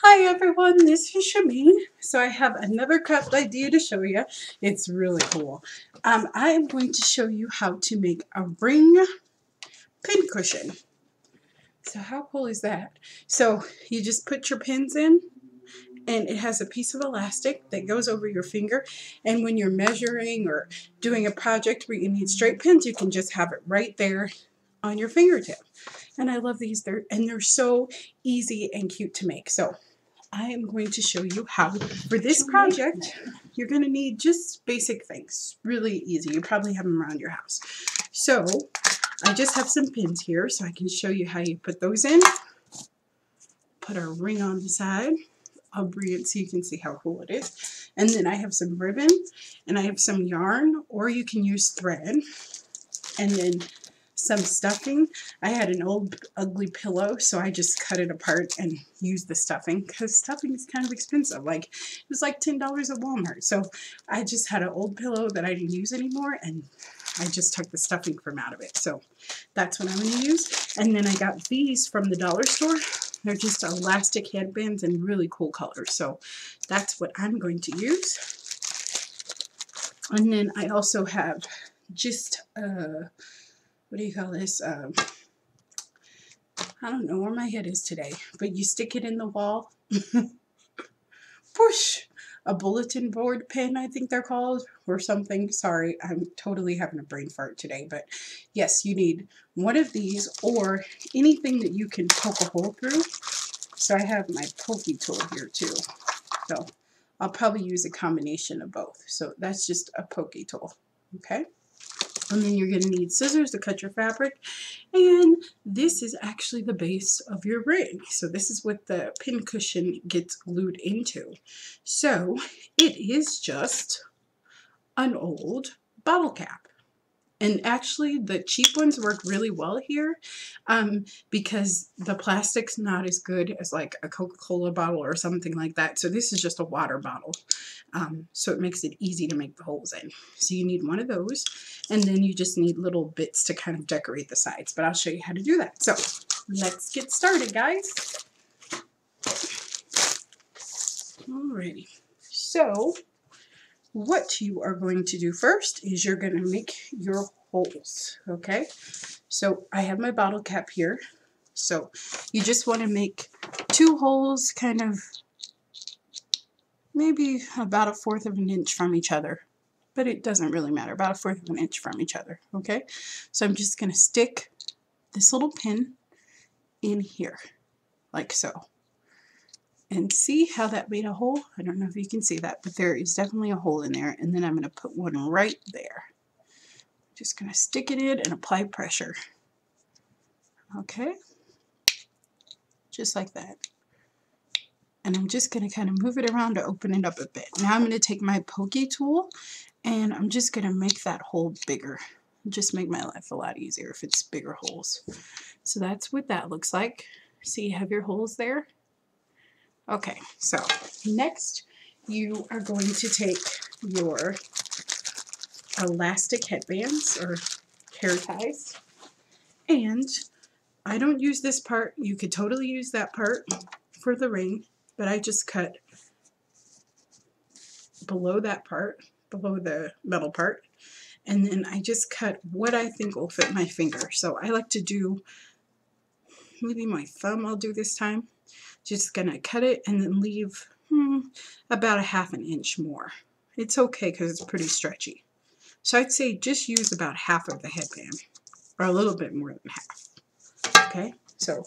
Hi everyone, this is Shameen. So I have another craft idea to show you. It's really cool. I am going to show you how to make a ring pincushion. So how cool is that? So you just put your pins in, and it has a piece of elastic that goes over your finger, and when you're measuring or doing a project where you need straight pins, you can just have it right there on your fingertip. And I love these. They're so easy and cute to make. So I am going to show you how. For this project, you're going to need just basic things. Really easy. You probably have them around your house. So I just have some pins here so I can show you how you put those in. Put our ring on the side. I'll bring it so you can see how cool it is. And then I have some ribbon and I have some yarn, or you can use thread. And then some stuffing. I had an old ugly pillow, so I just cut it apart and used the stuffing, because stuffing is kind of expensive. Like, it was like $10 at Walmart. So I just had an old pillow that I didn't use anymore, and I just took the stuffing from out of it. So that's what I'm going to use. And then I got these from the dollar store. They're just elastic headbands in really cool colors. So that's what I'm going to use. And then I also have just what do you call this? I don't know where my head is today, but you stick it in the wall. Push! A bulletin board pin, I think they're called, or something. Sorry, I'm totally having a brain fart today, but yes, you need one of these or anything that you can poke a hole through. So I have my pokey tool here too. So I'll probably use a combination of both. So that's just a pokey tool, okay? And then you're going to need scissors to cut your fabric. And this is actually the base of your ring. So this is what the pincushion gets glued into. So it is just an old bottle cap. And actually the cheap ones work really well here because the plastic's not as good as like a Coca-Cola bottle or something like that. So this is just a water bottle. So it makes it easy to make the holes in. So you need one of those, and then you just need little bits to kind of decorate the sides. But I'll show you how to do that. So let's get started, guys. Alrighty. So what you are going to do first is you're going to make your holes, okay? So I have my bottle cap here. So you just want to make 2 holes, kind of maybe about 1/4 of an inch from each other. But it doesn't really matter, about 1/4 of an inch from each other, okay? So I'm just going to stick this little pin in here, like so. And see how that made a hole? I don't know if you can see that, but there is definitely a hole in there. And then I'm going to put one right there. Just going to stick it in and apply pressure. Okay? Just like that. And I'm just going to kind of move it around to open it up a bit. Now I'm going to take my pokey tool and I'm just going to make that hole bigger. Just make my life a lot easier if it's bigger holes. So that's what that looks like. See, you have your holes there? Okay, so next you are going to take your elastic headbands or hair ties, and I don't use this part. You could totally use that part for the ring, but I just cut below that part, below the metal part, and then I just cut what I think will fit my finger. So I like to do, maybe my thumb I'll do this time. Just gonna cut it and then leave about 1/2 an inch more. It's okay because it's pretty stretchy. So I'd say just use about 1/2 of the headband, or a little bit more than 1/2. Okay, so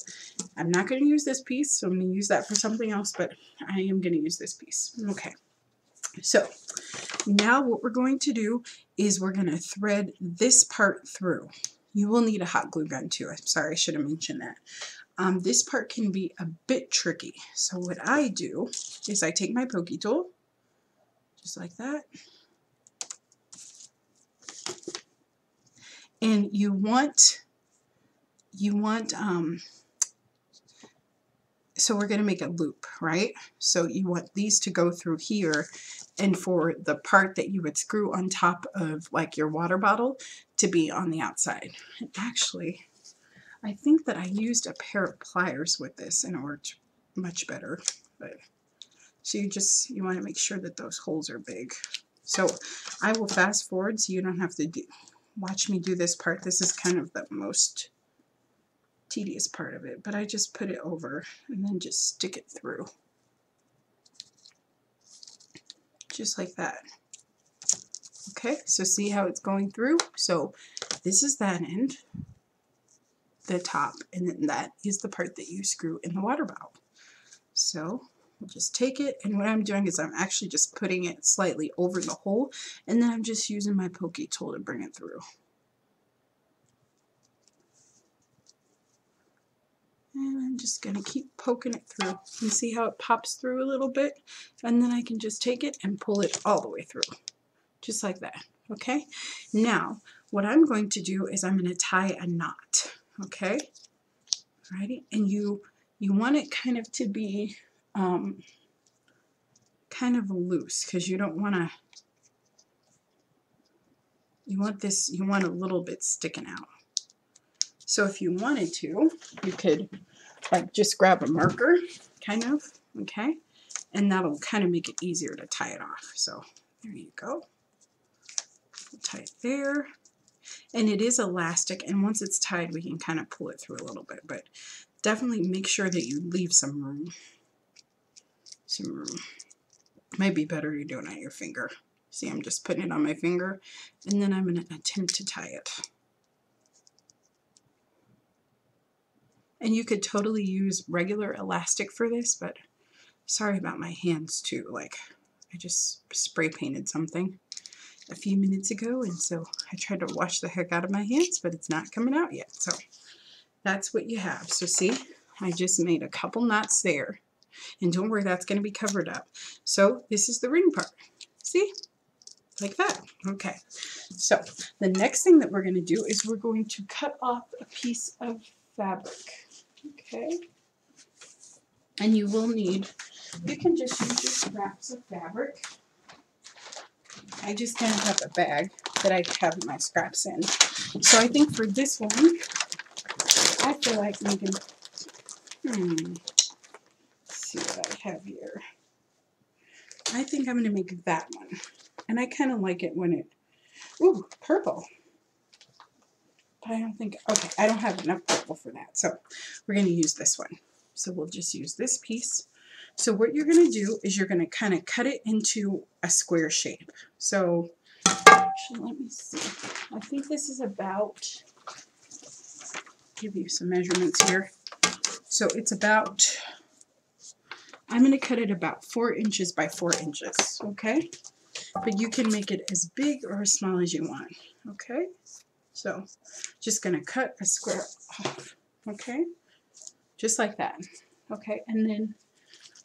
I'm not going to use this piece, so I'm going to use that for something else, but I am going to use this piece. Okay, so now what we're going to do is we're going to thread this part through. You will need a hot glue gun too. I'm sorry, I should have mentioned that. This part can be a bit tricky. So what I do is I take my pokey tool, just like that. And you want, so we're going to make a loop, right? So you want these to go through here, and for the part that you would screw on top of like your water bottle to be on the outside. And actually, I think that I used a pair of pliers with this and it worked much better. But so you want to make sure that those holes are big. So I will fast forward so you don't have to watch me do this part. This is kind of the most tedious part of it, but I just put it over and then just stick it through. Just like that. Okay, so see how it's going through? So this is that end, the top, and then that is the part that you screw in the water valve. So we'll just take it, and what I'm doing is I'm actually just putting it slightly over the hole, and then I'm just using my pokey tool to bring it through. And I'm just going to keep poking it through. You see how it pops through a little bit? And then I can just take it and pull it all the way through. Just like that. Okay? Now, what I'm going to do is I'm going to tie a knot. Okay? Alrighty? And you want it kind of to be kind of loose, because you don't want to, you want a little bit sticking out. So if you wanted to, you could like just grab a marker, kind of, okay? And that'll kind of make it easier to tie it off. So there you go. Tie it there. And it is elastic, and once it's tied, we can kind of pull it through a little bit, but definitely make sure that you leave some room. Some room. Might be better you do it on your finger. See, I'm just putting it on my finger, and then I'm going to attempt to tie it. And you could totally use regular elastic for this, but sorry about my hands too. Like, I just spray painted something a few minutes ago, and so I tried to wash the heck out of my hands, but it's not coming out yet. So that's what you have. So see, I just made a couple knots there, and don't worry, that's going to be covered up. So this is the ring part. See? Like that. Okay. So the next thing that we're going to do is we're going to cut off a piece of fabric. Okay. And you will need, you can just use your scraps of fabric. I just kind of have a bag that I have my scraps in. So I think for this one, I feel like we can, let's see what I have here. I think I'm going to make that one. And I kind of like it when it, ooh, purple. But I don't think, okay, I don't have enough purple for that. So we're going to use this one. So we'll just use this piece. So what you're going to do is you're going to kind of cut it into a square shape. So actually, let me see. I think this is about, give you some measurements here. So it's about, I'm going to cut it about 4 inches by 4 inches, okay? But you can make it as big or as small as you want, okay? So just going to cut a square off, okay? Just like that, okay? And then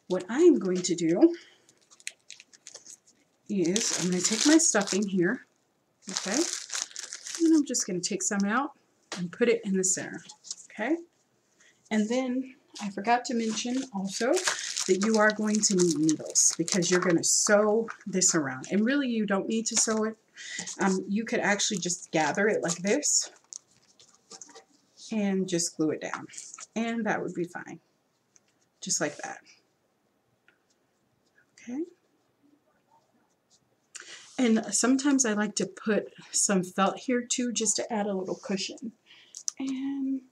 what I am going to do is I'm going to take my stuffing here, okay? And I'm just going to take some out and put it in the center, okay? And then I forgot to mention also that you are going to need needles because you're going to sew this around. And really you don't need to sew it. You could actually just gather it like this and just glue it down. And that would be fine. Just like that. Okay. And sometimes I like to put some felt here too, just to add a little cushion. And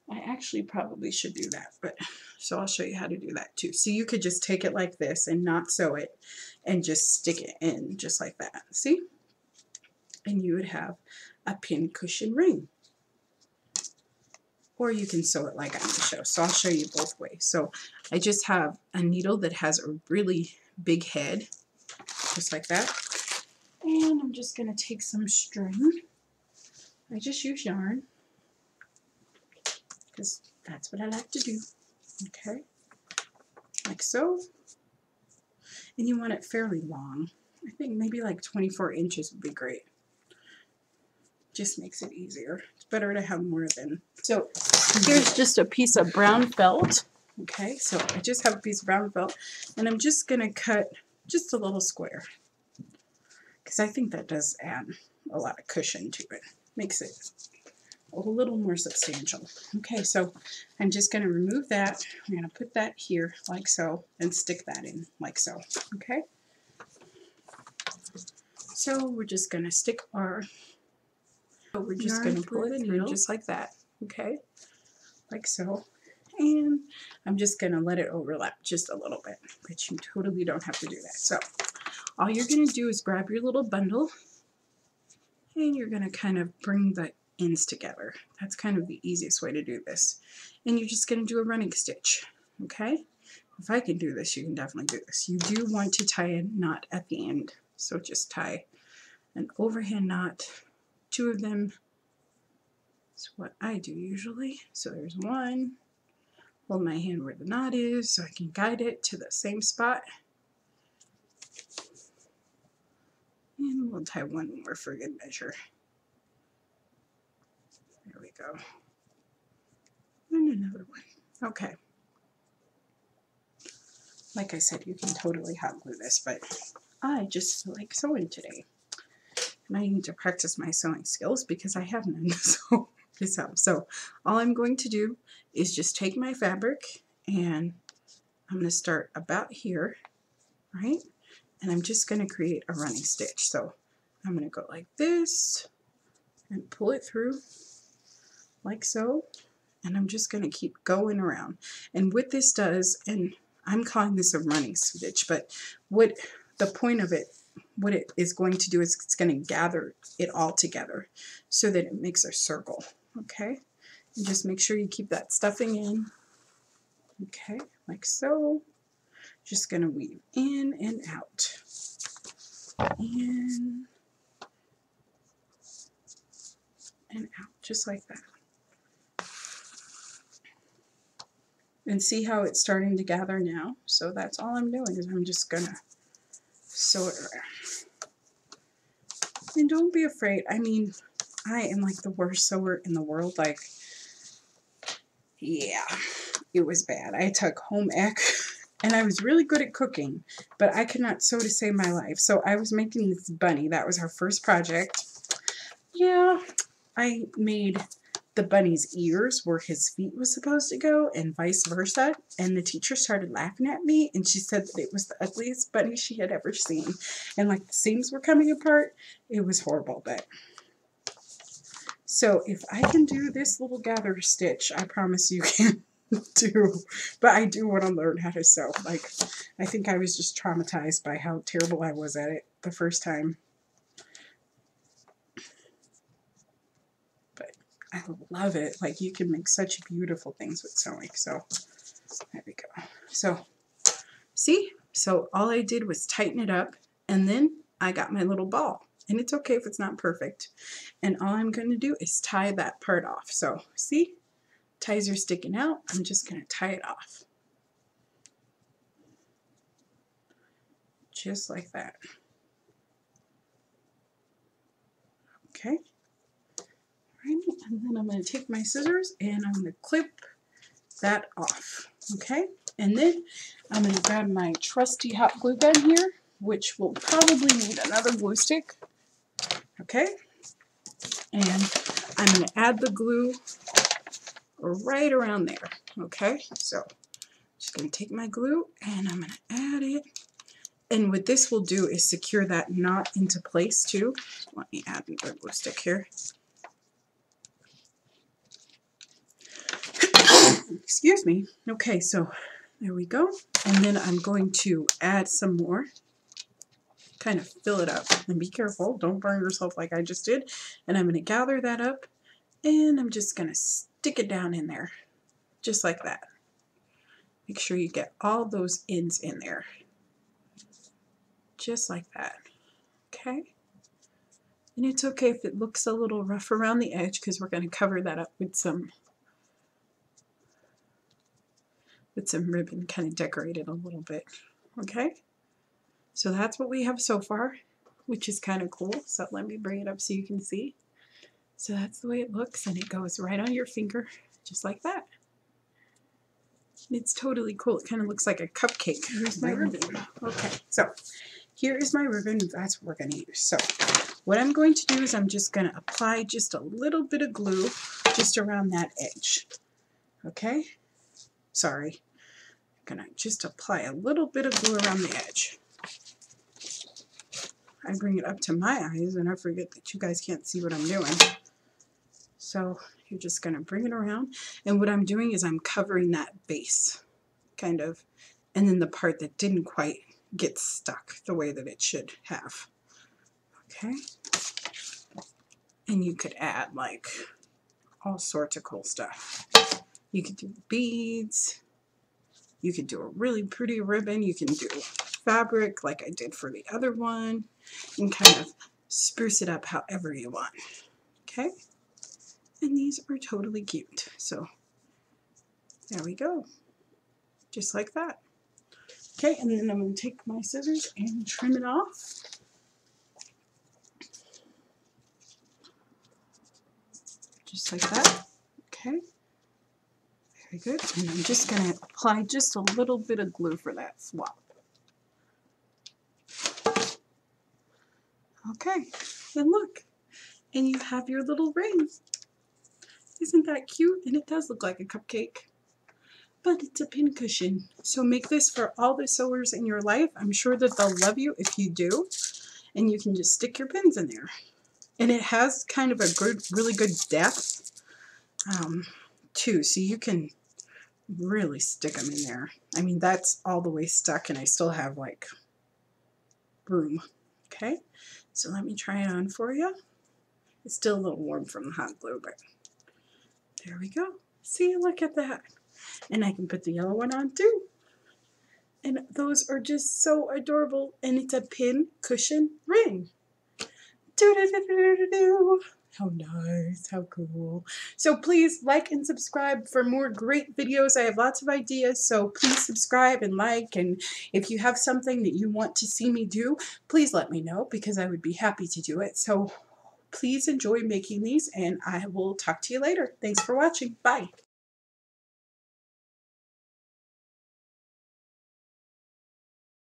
I actually probably should do that, but so I'll show you how to do that too. So you could just take it like this and not sew it and just stick it in just like that. See? And you would have a pincushion ring. Or you can sew it like I'm going to show. So I'll show you both ways. So I just have a needle that has a really big head, just like that. And I'm just going to take some string. I just use yarn, because that's what I like to do. Okay, like so. And you want it fairly long. I think maybe like 24 inches would be great. Just makes it easier. It's better to have more than. So here's just a piece of brown felt. Okay, so I just have a piece of brown felt, and I'm just going to cut just a little square, because I think that does add a lot of cushion to it. Makes it a little more substantial. Okay, so I'm just going to remove that. I'm going to put that here like so and stick that in like so. Okay, so we're just going to stick our, we're just going to pull it through just like that. Okay, like so. And I'm just going to let it overlap just a little bit, but you totally don't have to do that. So all you're going to do is grab your little bundle and you're going to kind of bring the ends together. That's kind of the easiest way to do this. And you're just going to do a running stitch, okay? If I can do this, you can definitely do this. You do want to tie a knot at the end. So just tie an overhand knot, 2 of them. That's what I do usually. So there's one. Hold my hand where the knot is so I can guide it to the same spot. And we'll tie one more for good measure. There we go. And another one. Okay. Like I said, you can totally hot glue this, but I just feel like sewing today. And I need to practice my sewing skills because I have none. So this helps. So all I'm going to do is just take my fabric and I'm going to start about here, right? And I'm just going to create a running stitch. So I'm going to go like this and pull it through like so. And I'm just going to keep going around. And what this does, and I'm calling this a running stitch, but what the point of it, what it is going to do is it's going to gather it all together so that it makes a circle, okay? And just make sure you keep that stuffing in, okay, like so. Just going to weave in and out. In and out, just like that. And see how it's starting to gather now? So that's all I'm doing is I'm just going to sew it around. And don't be afraid. I mean, I am like the worst sewer in the world. Like, yeah, it was bad. I took home ec and I was really good at cooking, but I could not sew to save my life. So I was making this bunny. That was our first project. Yeah, I made the bunny's ears where his feet was supposed to go and vice versa. And the teacher started laughing at me and she said that it was the ugliest bunny she had ever seen. And like the seams were coming apart. It was horrible, but so if I can do this little gather stitch, I promise you can too. But I do want to learn how to sew. Like, I think I was just traumatized by how terrible I was at it the first time. But I love it. Like, you can make such beautiful things with sewing. So there we go. So see? So all I did was tighten it up and then I got my little ball. And it's okay if it's not perfect. And all I'm going to do is tie that part off. So see? Ties are sticking out. I'm just going to tie it off. Just like that. Okay. Right. And then I'm going to take my scissors and I'm going to clip that off. Okay. And then I'm going to grab my trusty hot glue gun here, which will probably need another glue stick. Okay. And I'm going to add the glue right around there. Okay. So just going to take my glue and I'm going to add it. And what this will do is secure that knot into place too. Let me add another glue stick here. Excuse me. Okay, so there we go. And then I'm going to add some more. Kind of fill it up. And be careful. Don't burn yourself like I just did. And I'm going to gather that up. And I'm just going to stick it down in there. Just like that. Make sure you get all those ends in there. Just like that. Okay? And it's okay if it looks a little rough around the edge because we're going to cover that up with some ribbon, kind of decorate it a little bit. Okay? So that's what we have so far, which is kind of cool. So let me bring it up so you can see. So that's the way it looks, and it goes right on your finger, just like that. It's totally cool. It kind of looks like a cupcake. Here's my ribbon. Okay, so here is my ribbon. That's what we're going to use. So What I'm going to do is I'm just going to apply just a little bit of glue just around that edge. Okay? Sorry. I'm going to just apply a little bit of glue around the edge. I bring it up to my eyes and I forget that you guys can't see what I'm doing. So you're just going to bring it around. And what I'm doing is I'm covering that base, kind of. And then the part that didn't quite get stuck the way that it should have. Okay? And you could add like all sorts of cool stuff. You could do beads. You could do a really pretty ribbon. You can do fabric like I did for the other one. And kind of spruce it up however you want. Okay? And these are totally cute. So there we go. Just like that. Okay, and then I'm going to take my scissors and trim it off. Just like that. Okay. Very good. And I'm just going to apply just a little bit of glue for that swap. Okay, then look. And you have your little ring. Isn't that cute? And it does look like a cupcake. But it's a pincushion. So make this for all the sewers in your life. I'm sure that they'll love you if you do. And you can just stick your pins in there. And it has kind of a good, really good depth too. So you can really stick them in there. I mean, that's all the way stuck and I still have like room. Okay, so let me try it on for you. It's still a little warm from the hot glue, but there we go. See, look at that. And I can put the yellow one on too. And those are just so adorable. And it's a pin cushion ring. Do-do-do-do-do-do. How nice, how cool. So please like and subscribe for more great videos. I have lots of ideas, so please subscribe and like. And if you have something that you want to see me do, please let me know because I would be happy to do it. So please enjoy making these and I will talk to you later. Thanks for watching. Bye.